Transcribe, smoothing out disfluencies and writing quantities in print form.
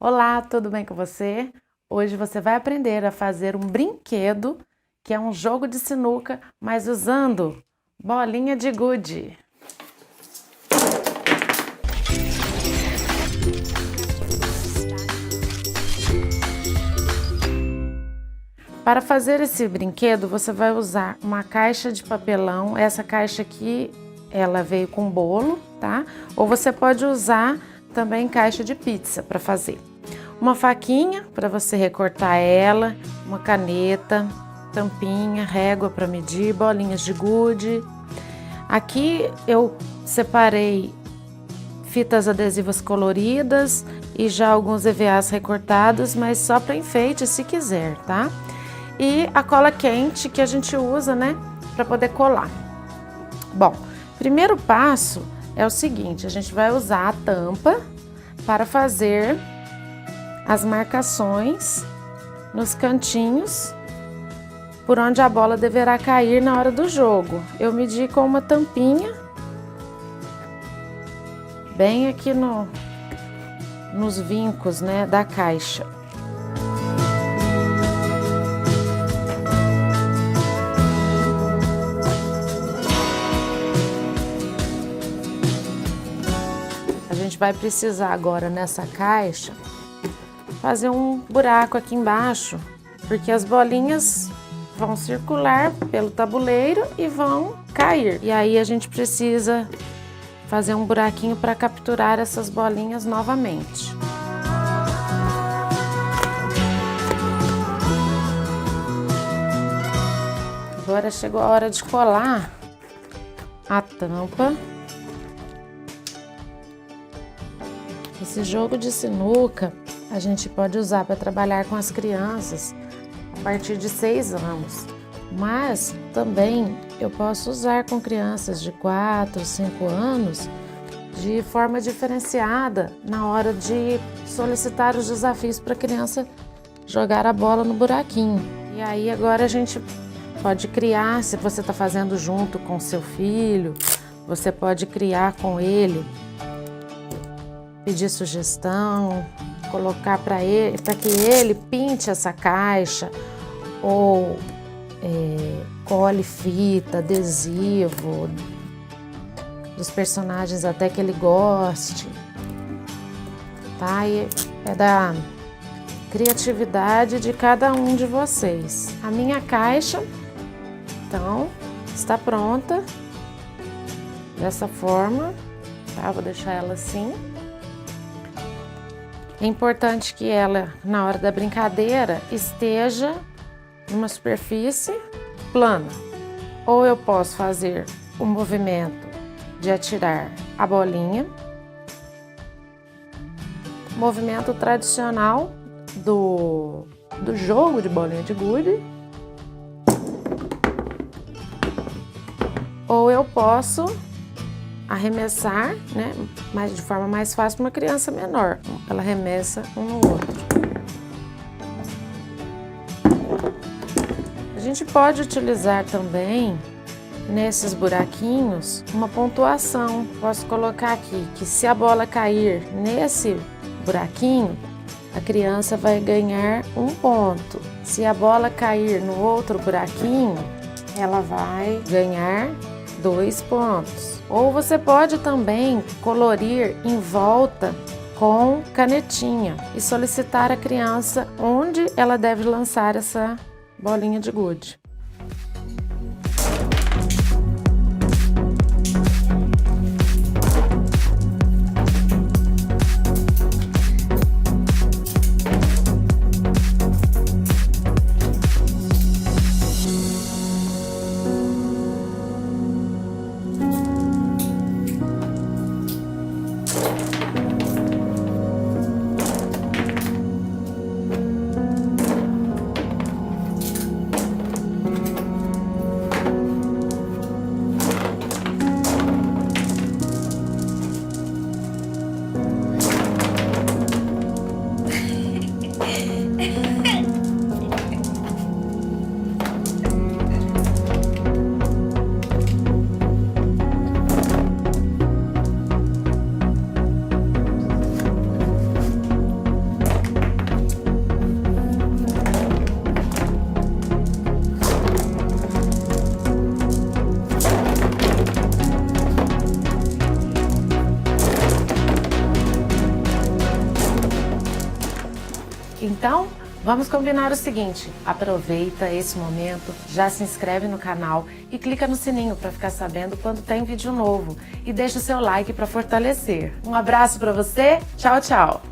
Olá, tudo bem com você? Hoje você vai aprender a fazer um brinquedo que é um jogo de sinuca, mas usando bolinha de gude. Para fazer esse brinquedo, você vai usar uma caixa de papelão. Essa caixa aqui, ela veio com bolo, tá? Ou você pode usar também caixa de pizza para fazer. Uma faquinha para você recortar ela, uma caneta, tampinha, régua para medir, bolinhas de gude. Aqui eu separei fitas adesivas coloridas e já alguns EVAs recortados, mas só para enfeite se quiser, tá? E a cola quente que a gente usa, né, para poder colar. Bom, primeiro passo é o seguinte, a gente vai usar a tampa para fazer as marcações nos cantinhos por onde a bola deverá cair na hora do jogo. Eu medi com uma tampinha bem aqui nos vincos, né, da caixa. A gente vai precisar agora nessa caixa fazer um buraco aqui embaixo, porque as bolinhas vão circular pelo tabuleiro e vão cair. E aí a gente precisa fazer um buraquinho para capturar essas bolinhas novamente. Agora chegou a hora de colar a tampa. Esse jogo de sinuca a gente pode usar para trabalhar com as crianças a partir de 6 anos, mas também eu posso usar com crianças de 4, 5 anos de forma diferenciada na hora de solicitar os desafios para a criança jogar a bola no buraquinho. E aí agora a gente pode criar, se você está fazendo junto com seu filho, você pode criar com ele, pedir sugestão, colocar para ele, para que ele pinte essa caixa ou cole fita, adesivo dos personagens até que ele goste, tá? E é da criatividade de cada um de vocês. A minha caixa, então, está pronta dessa forma, tá? Vou deixar ela assim. É importante que ela, na hora da brincadeira, esteja numa superfície plana. Ou eu posso fazer o movimento de atirar a bolinha, movimento tradicional do jogo de bolinha de gude, ou eu posso arremessar, né, mas de forma mais fácil para uma criança menor. Ela arremessa um no outro. A gente pode utilizar também, nesses buraquinhos, uma pontuação. Posso colocar aqui que se a bola cair nesse buraquinho, a criança vai ganhar 1 ponto. Se a bola cair no outro buraquinho, ela vai ganhar 2 pontos. Ou você pode também colorir em volta com canetinha e solicitar à criança onde ela deve lançar essa bolinha de gude. Então, vamos combinar o seguinte, aproveita esse momento, já se inscreve no canal e clica no sininho para ficar sabendo quando tem vídeo novo. E deixa o seu like para fortalecer. Um abraço para você, tchau, tchau!